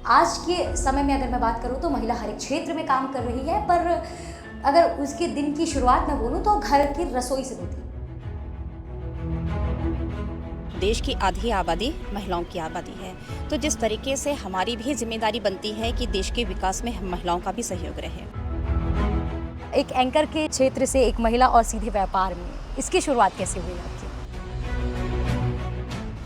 आज के समय में अगर मैं बात करूँ तो महिला हर एक क्षेत्र में काम कर रही है, पर अगर उसके दिन की शुरुआत मैं बोलूँ तो घर की रसोई से होती है। देश की आधी आबादी महिलाओं की आबादी है, तो जिस तरीके से हमारी भी जिम्मेदारी बनती है कि देश के विकास में हम महिलाओं का भी सहयोग रहे। एक एंकर के क्षेत्र से एक महिला और सीधे व्यापार में, इसकी शुरुआत कैसे हुई आपकी?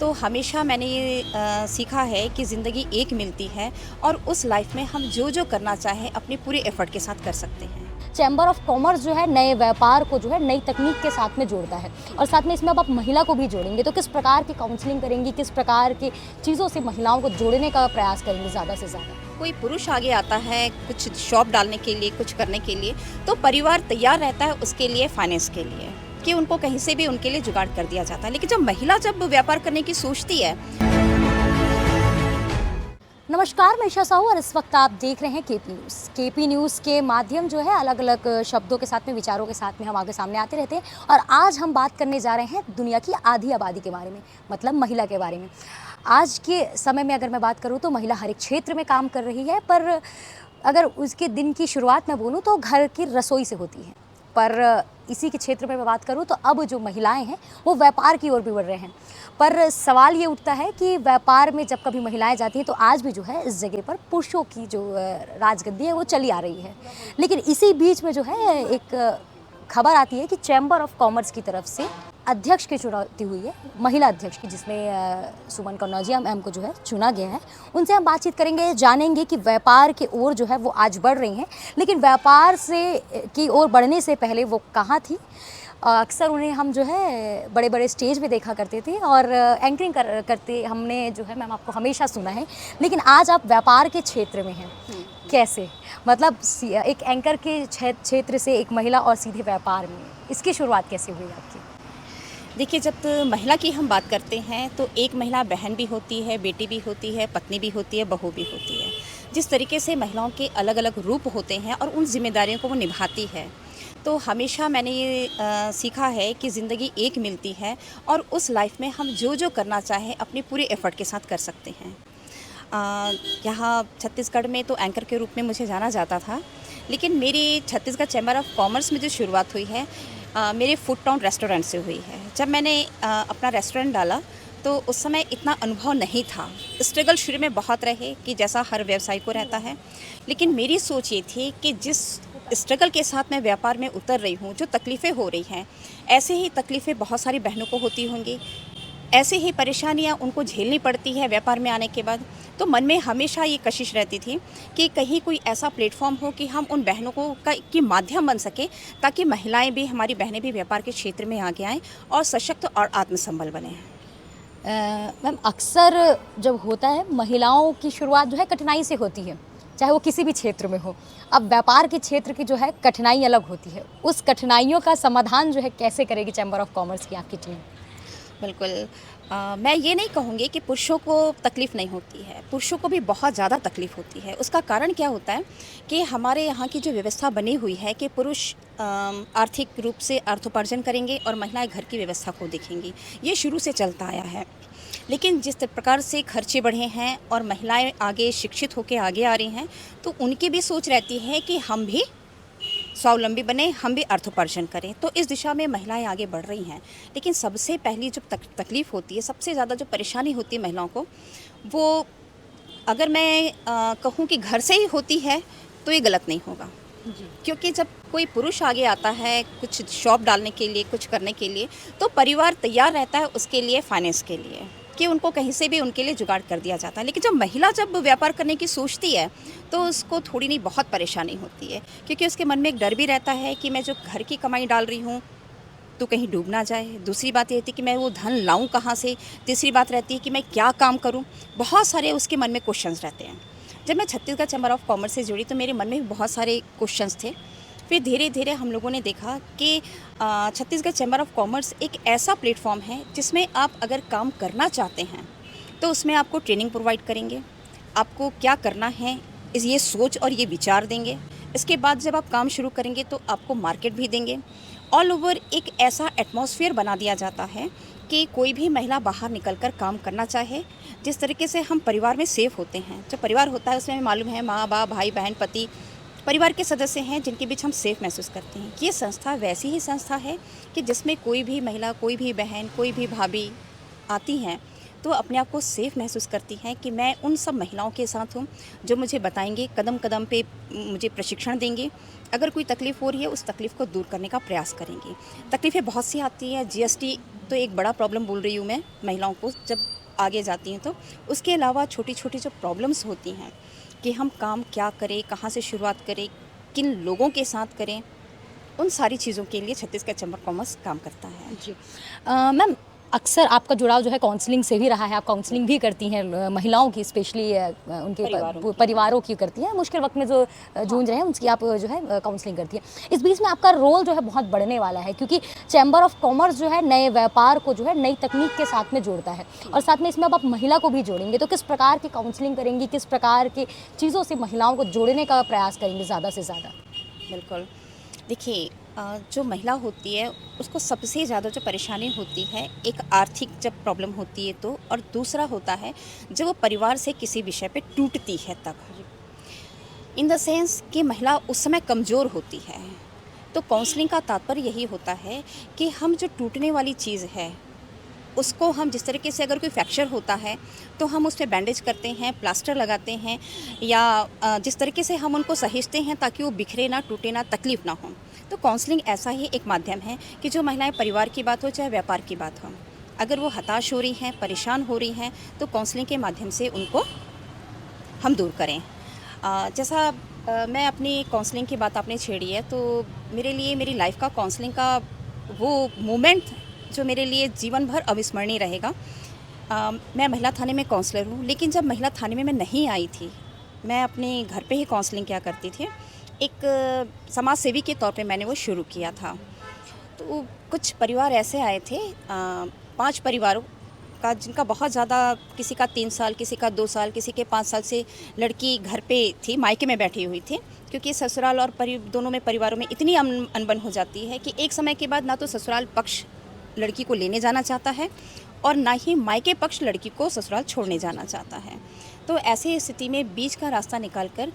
तो हमेशा मैंने ये सीखा है कि ज़िंदगी एक मिलती है और उस लाइफ में हम जो जो करना चाहें अपने पूरे एफर्ट के साथ कर सकते हैं। चैम्बर ऑफ कॉमर्स जो है नए व्यापार को जो है नई तकनीक के साथ में जोड़ता है, और साथ में इसमें अब आप महिला को भी जोड़ेंगे तो किस प्रकार की काउंसलिंग करेंगी, किस प्रकार की चीज़ों से महिलाओं को जोड़ने का प्रयास करेंगे ज़्यादा से ज़्यादा? कोई पुरुष आगे आता है कुछ शॉप डालने के लिए, कुछ करने के लिए, तो परिवार तैयार रहता है उसके लिए, फाइनेंस के लिए, कि उनको कहीं से भी उनके लिए जुगाड़ कर दिया जाता है। लेकिन जब महिला व्यापार करने की सोचती है। नमस्कार, मैं ईशा साहू और इस वक्त आप देख रहे हैं केपी न्यूज़। केपी न्यूज़ के माध्यम जो है अलग अलग शब्दों के साथ में, विचारों के साथ में हम आगे सामने आते रहते हैं, और आज हम बात करने जा रहे हैं दुनिया की आधी आबादी के बारे में, मतलब महिला के बारे में। आज के समय में अगर मैं बात करूँ तो महिला हर एक क्षेत्र में काम कर रही है, पर अगर उसके दिन की शुरुआत मैं बोलूँ तो घर की रसोई से होती है। पर इसी के क्षेत्र में मैं बात करूँ तो अब जो महिलाएं हैं वो व्यापार की ओर भी बढ़ रहे हैं। पर सवाल ये उठता है कि व्यापार में जब कभी महिलाएं जाती हैं तो आज भी जो है इस जगह पर पुरुषों की जो राजगद्दी है वो चली आ रही है। लेकिन इसी बीच में जो है एक खबर आती है कि चैम्बर ऑफ कॉमर्स की तरफ से अध्यक्ष की चुनौती हुई है, महिला अध्यक्ष की, जिसमें सुमन कन्नौजिया मैम को जो है चुना गया है। उनसे हम बातचीत करेंगे, जानेंगे कि व्यापार की ओर जो है वो आज बढ़ रही हैं, लेकिन व्यापार से की ओर बढ़ने से पहले वो कहाँ थी। अक्सर उन्हें हम जो है बड़े बड़े स्टेज पे देखा करते थे और एंकरिंग करते हमने जो है मैम आपको हमेशा सुना है, लेकिन आज आप व्यापार के क्षेत्र में हैं। कैसे, मतलब एक एंकर के क्षेत्र से एक महिला और सीधे व्यापार में, इसकी शुरुआत कैसे हुई आपकी? देखिए, जब महिला की हम बात करते हैं तो एक महिला बहन भी होती है, बेटी भी होती है, पत्नी भी होती है, बहू भी होती है। जिस तरीके से महिलाओं के अलग अलग रूप होते हैं और उन जिम्मेदारियों को वो निभाती है, तो हमेशा मैंने ये सीखा है कि ज़िंदगी एक मिलती है और उस लाइफ में हम जो जो करना चाहें अपने पूरे एफर्ट के साथ कर सकते हैं। यहाँ छत्तीसगढ़ में तो एंकर के रूप में मुझे जाना जाता था, लेकिन मेरी छत्तीसगढ़ चैम्बर ऑफ कॉमर्स में जो शुरुआत हुई है मेरे फूड टाउन रेस्टोरेंट से हुई है। जब मैंने अपना रेस्टोरेंट डाला तो उस समय इतना अनुभव नहीं था। स्ट्रगल शुरू में बहुत रहे कि जैसा हर व्यवसाय को रहता है, लेकिन मेरी सोच ये थी कि जिस स्ट्रगल के साथ मैं व्यापार में उतर रही हूँ, जो तकलीफ़ें हो रही हैं, ऐसे ही तकलीफ़ें बहुत सारी बहनों को होती होंगी, ऐसे ही परेशानियाँ उनको झेलनी पड़ती है व्यापार में आने के बाद। तो मन में हमेशा ये कशिश रहती थी कि कहीं कोई ऐसा प्लेटफॉर्म हो कि हम उन बहनों को की माध्यम बन सके, ताकि महिलाएं भी, हमारी बहनें भी व्यापार के क्षेत्र में आगे आएँ और सशक्त और आत्मसंबल बने। मैम, अक्सर जब होता है महिलाओं की शुरुआत जो है कठिनाई से होती है, चाहे वो किसी भी क्षेत्र में हो। अब व्यापार के क्षेत्र की जो है कठिनाई अलग होती है, उस कठिनाइयों का समाधान जो है कैसे करेगी चैम्बर ऑफ कॉमर्स की आपकी टीम? बिल्कुल। मैं ये नहीं कहूँगी कि पुरुषों को तकलीफ़ नहीं होती है, पुरुषों को भी बहुत ज़्यादा तकलीफ़ होती है। उसका कारण क्या होता है कि हमारे यहाँ की जो व्यवस्था बनी हुई है कि पुरुष आर्थिक रूप से अर्थोपार्जन करेंगे और महिलाएं घर की व्यवस्था को देखेंगी, ये शुरू से चलता आया है। लेकिन जिस प्रकार से खर्चे बढ़े हैं और महिलाएं आगे शिक्षित होकर आगे आ रही हैं, तो उनकी भी सोच रहती है कि हम भी स्वावलंबी बने, हम भी अर्थोपार्जन करें। तो इस दिशा में महिलाएं आगे बढ़ रही हैं। लेकिन सबसे पहली जो तकलीफ़ होती है, सबसे ज़्यादा जो परेशानी होती है महिलाओं को, वो अगर मैं कहूँ कि घर से ही होती है तो ये गलत नहीं होगा। क्योंकि जब कोई पुरुष आगे आता है कुछ शॉप डालने के लिए, कुछ करने के लिए, तो परिवार तैयार रहता है उसके लिए, फाइनेंस के लिए, कि उनको कहीं से भी उनके लिए जुगाड़ कर दिया जाता है। लेकिन जब महिला व्यापार करने की सोचती है तो उसको थोड़ी नहीं बहुत परेशानी होती है, क्योंकि उसके मन में एक डर भी रहता है कि मैं जो घर की कमाई डाल रही हूँ तो कहीं डूब ना जाए। दूसरी बात ये रहती है कि मैं वो धन लाऊं कहाँ से। तीसरी बात रहती है कि मैं क्या काम करूँ। बहुत सारे उसके मन में क्वेश्चंस रहते हैं। जब मैं छत्तीसगढ़ चैम्बर ऑफ कॉमर्स से जुड़ी तो मेरे मन में भी बहुत सारे क्वेश्चंस थे। फिर धीरे धीरे हम लोगों ने देखा कि छत्तीसगढ़ चैम्बर ऑफ कॉमर्स एक ऐसा प्लेटफॉर्म है जिसमें आप अगर काम करना चाहते हैं तो उसमें आपको ट्रेनिंग प्रोवाइड करेंगे, आपको क्या करना है ये सोच और ये विचार देंगे। इसके बाद जब आप काम शुरू करेंगे तो आपको मार्केट भी देंगे। ऑल ओवर एक ऐसा एटमॉस्फेयर बना दिया जाता है कि कोई भी महिला बाहर निकलकर काम करना चाहे। जिस तरीके से हम परिवार में सेफ होते हैं, जो परिवार होता है उसमें हमें मालूम है माँ बाप भाई बहन पति परिवार के सदस्य हैं जिनके बीच हम सेफ महसूस करते हैं। ये संस्था वैसी ही संस्था है कि जिसमें कोई भी महिला, कोई भी बहन, कोई भी भाभी आती हैं तो अपने आप को सेफ महसूस करती हैं कि मैं उन सब महिलाओं के साथ हूँ जो मुझे बताएंगे, कदम कदम पे मुझे प्रशिक्षण देंगे। अगर कोई तकलीफ़ हो रही है उस तकलीफ़ को दूर करने का प्रयास करेंगे। तकलीफ़ें बहुत सी आती हैं, जीएसटी तो एक बड़ा प्रॉब्लम बोल रही हूँ मैं महिलाओं को जब आगे जाती हैं तो। उसके अलावा छोटी छोटी जो प्रॉब्लम्स होती हैं कि हम काम क्या करें, कहाँ से शुरुआत करें, किन लोगों के साथ करें, उन सारी चीज़ों के लिए छत्तीसगढ़ चैम्बर ऑफ कॉमर्स काम करता है। जी मैम, अक्सर आपका जुड़ाव जो है काउंसलिंग से भी रहा है, आप काउंसलिंग भी करती हैं महिलाओं की, स्पेशली उनके परिवारों की करती हैं, मुश्किल वक्त में जो जूझ रहे हैं उनकी आप जो है काउंसलिंग करती हैं। इस बीच में आपका रोल जो है बहुत बढ़ने वाला है क्योंकि चैम्बर ऑफ कॉमर्स जो है नए व्यापार को जो है नई तकनीक के साथ में जोड़ता है और साथ में इसमें अब आप महिला को भी जोड़ेंगे, तो किस प्रकार की काउंसलिंग करेंगी, किस प्रकार की चीज़ों से महिलाओं को जोड़ने का प्रयास करेंगे ज़्यादा से ज़्यादा? बिल्कुल, देखिए जो महिला होती है उसको सबसे ज़्यादा जो परेशानी होती है, एक आर्थिक जब प्रॉब्लम होती है तो, और दूसरा होता है जब वो परिवार से किसी विषय पे टूटती है तब। इन द सेंस कि महिला उस समय कमज़ोर होती है। तो काउंसलिंग का तात्पर्य यही होता है कि हम जो टूटने वाली चीज़ है उसको हम जिस तरीके से, अगर कोई फ्रैक्चर होता है तो हम उस पर बैंडेज करते हैं, प्लास्टर लगाते हैं, या जिस तरीके से हम उनको सहेजते हैं ताकि वो बिखरे ना, टूटे ना, तकलीफ़ ना हो। तो काउंसलिंग ऐसा ही एक माध्यम है कि जो महिलाएं, परिवार की बात हो चाहे व्यापार की बात हो, अगर वो हताश हो रही हैं, परेशान हो रही हैं तो काउंसलिंग के माध्यम से उनको हम दूर करें। जैसा मैं अपनी काउंसलिंग की बात आपने छेड़ी है, तो मेरे लिए मेरी लाइफ का काउंसलिंग का वो मोमेंट जो मेरे लिए जीवन भर अविस्मरणीय रहेगा। मैं महिला थाने में काउंसलर हूँ, लेकिन जब महिला थाने में मैं नहीं आई थी, मैं अपने घर पे ही काउंसलिंग किया करती थी। एक समाज सेवी के तौर पे मैंने वो शुरू किया था। तो कुछ परिवार ऐसे आए थे, 5 परिवारों का, जिनका बहुत ज़्यादा, किसी का 3 साल, किसी का 2 साल, किसी के 5 साल से लड़की घर पे थी, मायके में बैठी हुई थी, क्योंकि ससुराल और दोनों में परिवारों में इतनी अनबन हो जाती है कि एक समय के बाद ना तो ससुराल पक्ष लड़की को लेने जाना चाहता है और ना ही मायके पक्ष लड़की को ससुराल छोड़ने जाना चाहता है। तो ऐसी स्थिति में बीच का रास्ता निकालकर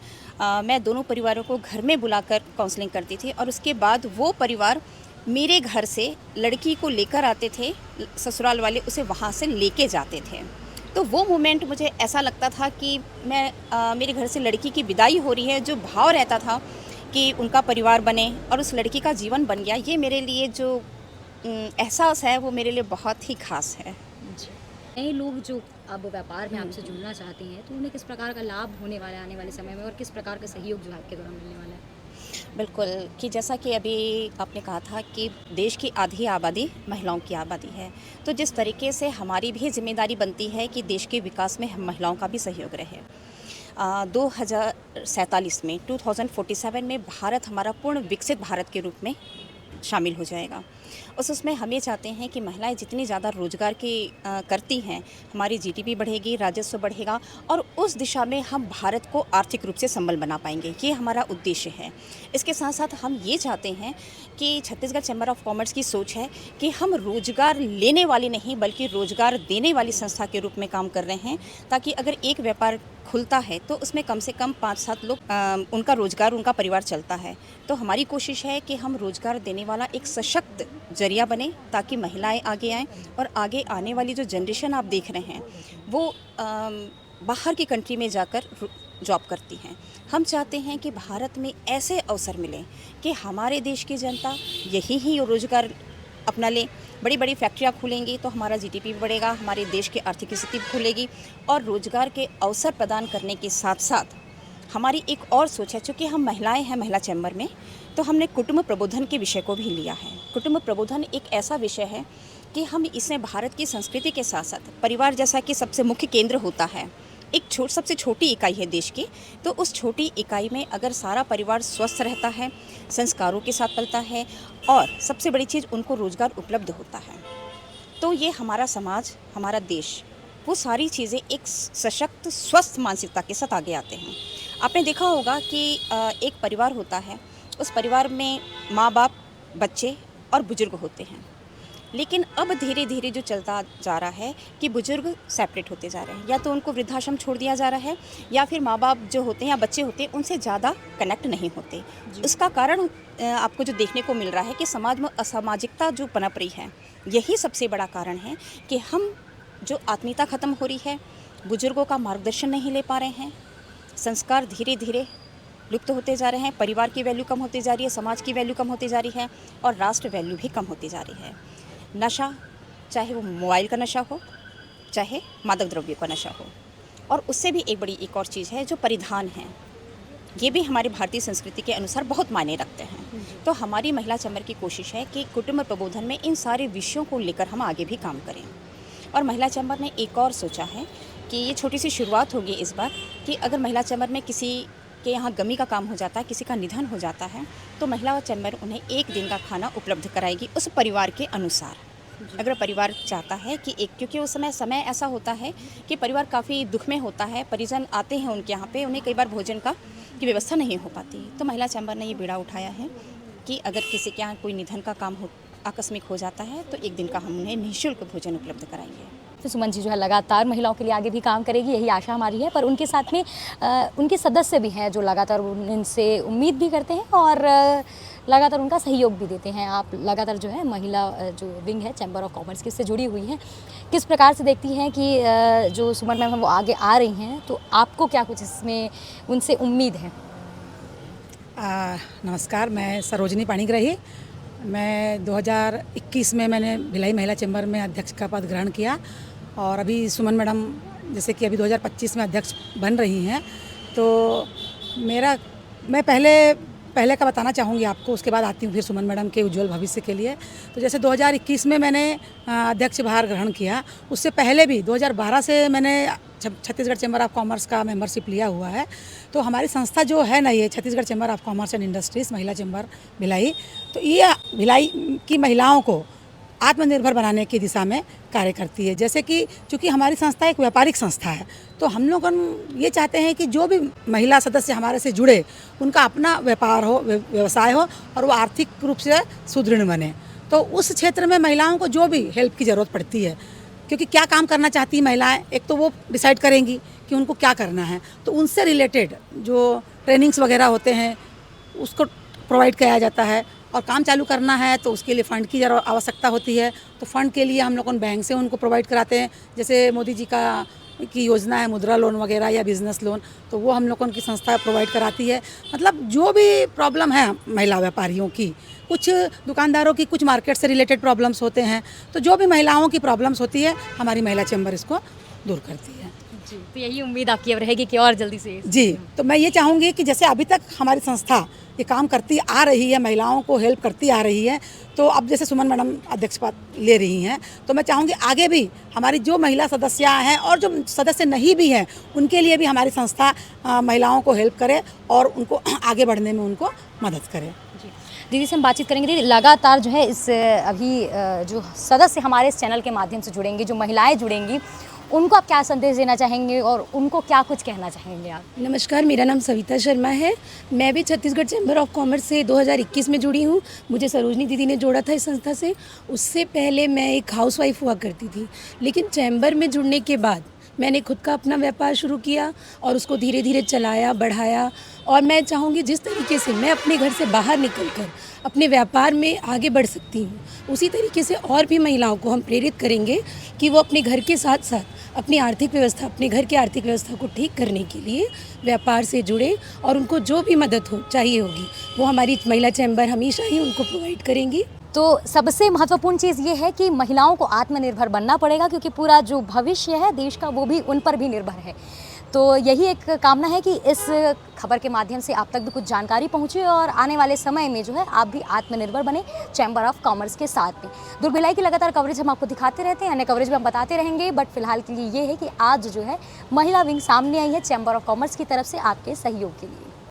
मैं दोनों परिवारों को घर में बुलाकर काउंसलिंग करती थी और उसके बाद वो परिवार मेरे घर से लड़की को लेकर आते थे, ससुराल वाले उसे वहाँ से लेके जाते थे। तो वो मोमेंट मुझे ऐसा लगता था कि मैं मेरे घर से लड़की की विदाई हो रही है, जो भाव रहता था कि उनका परिवार बने और उस लड़की का जीवन बन गया, ये मेरे लिए जो एहसास है वो मेरे लिए बहुत ही खास है। नए लोग जो अब व्यापार में आपसे जुड़ना चाहते हैं तो उन्हें किस प्रकार का लाभ होने वाला है आने वाले समय में और किस प्रकार का सहयोग जो आपके द्वारा मिलने वाला है? बिल्कुल, कि जैसा कि अभी आपने कहा था कि देश की आधी आबादी महिलाओं की आबादी है, तो जिस तरीके से हमारी भी जिम्मेदारी बनती है कि देश के विकास में हम महिलाओं का भी सहयोग रहे। 2047 में 2047 में भारत हमारा पूर्ण विकसित भारत के रूप में शामिल हो जाएगा। उसमें हम ये चाहते हैं कि महिलाएं जितनी ज़्यादा रोजगार की करती हैं, हमारी जीडीपी बढ़ेगी, राजस्व बढ़ेगा और उस दिशा में हम भारत को आर्थिक रूप से संबल बना पाएंगे। ये हमारा उद्देश्य है। इसके साथ साथ हम ये चाहते हैं कि छत्तीसगढ़ चैम्बर ऑफ कॉमर्स की सोच है कि हम रोजगार लेने वाली नहीं बल्कि रोजगार देने वाली संस्था के रूप में काम कर रहे हैं, ताकि अगर एक व्यापार खुलता है तो उसमें कम से कम 5-7 लोग उनका रोजगार, उनका परिवार चलता है। तो हमारी कोशिश है कि हम रोजगार देने वाला एक सशक्त जरिया बने ताकि महिलाएं आगे आएं और आगे आने वाली जो जनरेशन आप देख रहे हैं वो बाहर की कंट्री में जाकर जॉब करती हैं। हम चाहते हैं कि भारत में ऐसे अवसर मिले कि हमारे देश की जनता यही ही रोजगार अपना ले। बड़ी बड़ी फैक्ट्रियाँ खुलेंगी तो हमारा जीडीपी भी बढ़ेगा, हमारे देश की आर्थिक स्थिति खुलेगी और रोजगार के अवसर प्रदान करने के साथ साथ हमारी एक और सोच है, चूँकि हम महिलाएं हैं महिला चैम्बर में, तो हमने कुटुंब प्रबोधन के विषय को भी लिया है। कुटुंब प्रबोधन एक ऐसा विषय है कि हम इसमें भारत की संस्कृति के साथ साथ परिवार जैसा कि सबसे मुख्य केंद्र होता है, एक सबसे छोटी इकाई है देश की, तो उस छोटी इकाई में अगर सारा परिवार स्वस्थ रहता है, संस्कारों के साथ पलता है और सबसे बड़ी चीज़ उनको रोजगार उपलब्ध होता है, तो ये हमारा समाज, हमारा देश, वो सारी चीज़ें एक सशक्त स्वस्थ मानसिकता के साथ आगे आते हैं। आपने देखा होगा कि एक परिवार होता है, उस परिवार में माँ बाप, बच्चे और बुजुर्ग होते हैं, लेकिन अब धीरे धीरे जो चलता जा रहा है कि बुजुर्ग सेपरेट होते जा रहे हैं, या तो उनको वृद्धाश्रम छोड़ दिया जा रहा है, या फिर माँ बाप जो होते हैं या बच्चे होते हैं उनसे ज़्यादा कनेक्ट नहीं होते। उसका कारण आपको जो देखने को मिल रहा है कि समाज में असामाजिकता जो पनप रही है, यही सबसे बड़ा कारण है कि हम जो आत्मीयता ख़त्म हो रही है, बुजुर्गों का मार्गदर्शन नहीं ले पा रहे हैं, संस्कार धीरे धीरे लुप्त होते जा रहे हैं, परिवार की वैल्यू कम होती जा रही है, समाज की वैल्यू कम होती जा रही है और राष्ट्र वैल्यू भी कम होती जा रही है। नशा, चाहे वो मोबाइल का नशा हो, चाहे मादक द्रव्यों का नशा हो, और उससे भी एक और चीज़ है जो परिधान है, ये भी हमारी भारतीय संस्कृति के अनुसार बहुत मायने रखते हैं। तो हमारी महिला चैम्बर की कोशिश है कि कुटुंब प्रबोधन में इन सारे विषयों को लेकर हम आगे भी काम करें। और महिला चैम्बर ने एक और सोचा है कि ये छोटी सी शुरुआत होगी इस बार कि अगर महिला चैम्बर में किसी के यहाँ गमी का काम हो जाता है, किसी का निधन हो जाता है, तो महिला चैम्बर उन्हें एक दिन का खाना उपलब्ध कराएगी उस परिवार के अनुसार। अगर परिवार चाहता है कि क्योंकि उस समय ऐसा होता है कि परिवार काफ़ी दुख में होता है, परिजन आते हैं उनके यहाँ पे, उन्हें कई बार भोजन की व्यवस्था नहीं हो पाती, तो महिला चैम्बर ने ये बीड़ा उठाया है कि अगर किसी के यहाँ कोई निधन का काम आकस्मिक हो जाता है तो एक दिन का हम उन्हें निःशुल्क भोजन उपलब्ध कराएंगे। तो सुमन जी जो है लगातार महिलाओं के लिए आगे भी काम करेगी, यही आशा हमारी है। पर उनके साथ में उनके सदस्य भी हैं जो लगातार उनसे उम्मीद भी करते हैं और लगातार उनका सहयोग भी देते हैं। आप लगातार जो है महिला जो विंग है चैम्बर ऑफ कॉमर्स की, इससे जुड़ी हुई हैं, किस प्रकार से देखती हैं कि जो सुमन मैम वो आगे आ रही हैं, तो आपको क्या कुछ इसमें उनसे उम्मीद है? नमस्कार, मैं सरोजनी पाणिग्राही। मैं 2021 में मैंने भिलाई महिला चैम्बर में अध्यक्ष का पद ग्रहण किया और अभी सुमन मैडम जैसे कि अभी 2025 में अध्यक्ष बन रही हैं, तो मैं पहले का बताना चाहूँगी आपको, उसके बाद आती हूँ फिर सुमन मैडम के उज्जवल भविष्य के लिए। तो जैसे 2021 में मैंने अध्यक्ष भार ग्रहण किया, उससे पहले भी 2012 से मैंने छत्तीसगढ़ चैम्बर ऑफ कॉमर्स का मेंबरशिप लिया हुआ है। तो हमारी संस्था जो है ना, ये Chhattisgarh chamber of commerce and industries महिला चैम्बर भिलाई, तो ये भिलाई की महिलाओं को आत्मनिर्भर बनाने की दिशा में कार्य करती है। जैसे कि चूँकि हमारी संस्था एक व्यापारिक संस्था है, तो हम लोग ये चाहते हैं कि जो भी महिला सदस्य हमारे से जुड़े, उनका अपना व्यापार हो, व्यवसाय हो और वो आर्थिक रूप से सुदृढ़ बने। तो उस क्षेत्र में महिलाओं को जो भी हेल्प की ज़रूरत पड़ती है, क्योंकि क्या काम करना चाहती हैं महिलाएं, एक तो वो डिसाइड करेंगी कि उनको क्या करना है, तो उनसे रिलेटेड जो ट्रेनिंग्स वगैरह होते हैं उसको प्रोवाइड किया जाता है। और काम चालू करना है तो उसके लिए फ़ंड की आवश्यकता होती है, तो फ़ंड के लिए हम लोग बैंक से उनको प्रोवाइड कराते हैं। जैसे मोदी जी की योजना है मुद्रा लोन वगैरह या बिज़नेस लोन, तो वो हम लोगों की संस्था प्रोवाइड कराती है। मतलब जो भी प्रॉब्लम है महिला व्यापारियों की, कुछ दुकानदारों की, कुछ मार्केट से रिलेटेड प्रॉब्लम्स होते हैं, तो जो भी महिलाओं की प्रॉब्लम्स होती है हमारी महिला चैम्बर इसको दूर करती है। जी, तो यही उम्मीद आपकी अब रहेगी कि और जल्दी से। जी, तो मैं ये चाहूँगी कि जैसे अभी तक हमारी संस्था ये काम करती आ रही है, महिलाओं को हेल्प करती आ रही है, तो अब जैसे सुमन मैडम अध्यक्ष पद ले रही हैं, तो मैं चाहूँगी आगे भी हमारी जो महिला सदस्य हैं और जो सदस्य नहीं भी हैं, उनके लिए भी हमारी संस्था महिलाओं को हेल्प करे और उनको आगे बढ़ने में उनको मदद करे। दीदी से हम बातचीत करेंगे। दीदी, लगातार जो है इस अभी जो सदस्य हमारे इस चैनल के माध्यम से जुड़ेंगे, जो महिलाएं जुड़ेंगी, उनको आप क्या संदेश देना चाहेंगे और उनको क्या कुछ कहना चाहेंगे आप? नमस्कार, मेरा नाम सविता शर्मा है। मैं भी छत्तीसगढ़ चैम्बर ऑफ कॉमर्स से 2021 में जुड़ी हूँ। मुझे सरोजनी दीदी ने जोड़ा था इस संस्था से। उससे पहले मैं एक हाउसवाइफ हुआ करती थी, लेकिन चैम्बर में जुड़ने के बाद मैंने खुद का अपना व्यापार शुरू किया और उसको धीरे धीरे चलाया, बढ़ाया। और मैं चाहूँगी जिस तरीके से मैं अपने घर से बाहर निकलकर अपने व्यापार में आगे बढ़ सकती हूँ, उसी तरीके से और भी महिलाओं को हम प्रेरित करेंगे कि वो अपने घर के साथ साथ अपनी आर्थिक व्यवस्था, अपने घर की आर्थिक व्यवस्था को ठीक करने के लिए व्यापार से जुड़े और उनको जो भी मदद चाहिए होगी वो हमारी महिला चैम्बर हमेशा ही उनको प्रोवाइड करेंगी। तो सबसे महत्वपूर्ण चीज़ ये है कि महिलाओं को आत्मनिर्भर बनना पड़ेगा, क्योंकि पूरा जो भविष्य है देश का वो भी उन पर भी निर्भर है। तो यही एक कामना है कि इस खबर के माध्यम से आप तक भी कुछ जानकारी पहुंचे और आने वाले समय में जो है आप भी आत्मनिर्भर बने चैम्बर ऑफ कॉमर्स के साथ में। दुर्ग भिलाई की लगातार कवरेज हम आपको दिखाते रहते हैं, अन्य कवरेज भी हम बताते रहेंगे, बट फिलहाल के लिए ये है कि आज जो है महिला विंग सामने आई है चैम्बर ऑफ कॉमर्स की तरफ से आपके सहयोग के लिए।